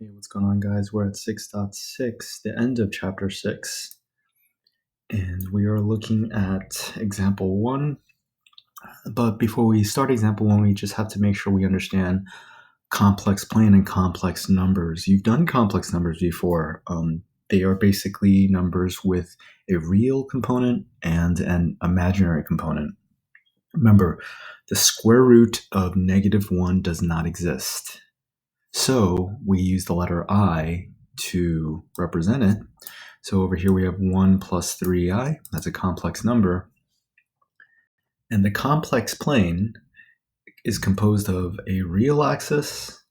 Hey, what's going on, guys? We're at 6.6, the end of chapter 6, and we are looking at example 1. But before we start example 1, we just have to make sure we understand complex plane and complex numbers. You've done complex numbers before. They are basically numbers with a real component and an imaginary component. Remember, the square root of -1 does not exist. So we use the letter I to represent it. So over here we have 1 plus 3i. That's a complex number. And the complex plane is composed of a real axis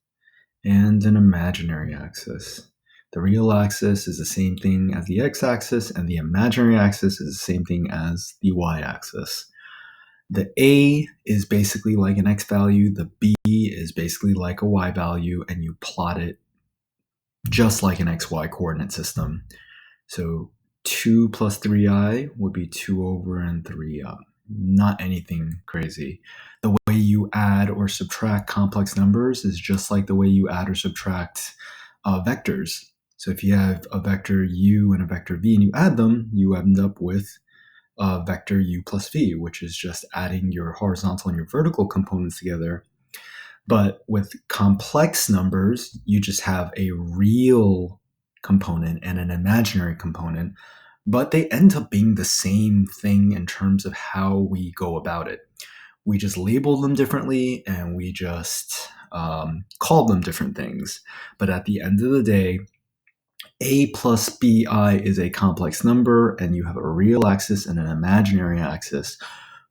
and an imaginary axis. The real axis is the same thing as the x-axis, and the imaginary axis is the same thing as the y-axis. The A is basically like an x value, the B is basically like a y value, and you plot it just like an xy coordinate system. So 2 plus 3i would be 2 over and 3i. Not anything crazy. The way you add or subtract complex numbers is just like the way you add or subtract vectors. So if you have a vector u and a vector v and you add them, you end up with vector u plus v, which is just adding your horizontal and your vertical components together. But with complex numbers, you just have a real component and an imaginary component, but they end up being the same thing in terms of how we go about it. We just label them differently and we just call them different things. But at the end of the day, a plus bi is a complex number, and you have a real axis and an imaginary axis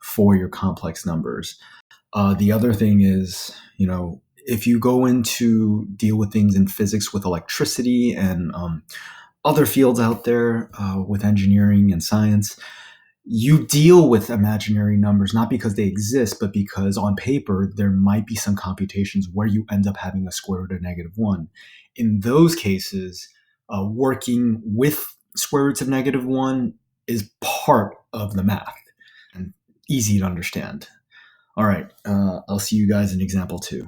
for your complex numbers. The other thing is, if you go into deal with things in physics with electricity and other fields out there with engineering and science, you deal with imaginary numbers not because they exist, but because on paper there might be some computations where you end up having a square root of -1. In those cases, working with square roots of -1 is part of the math and easy to understand. All right, I'll see you guys in example 2.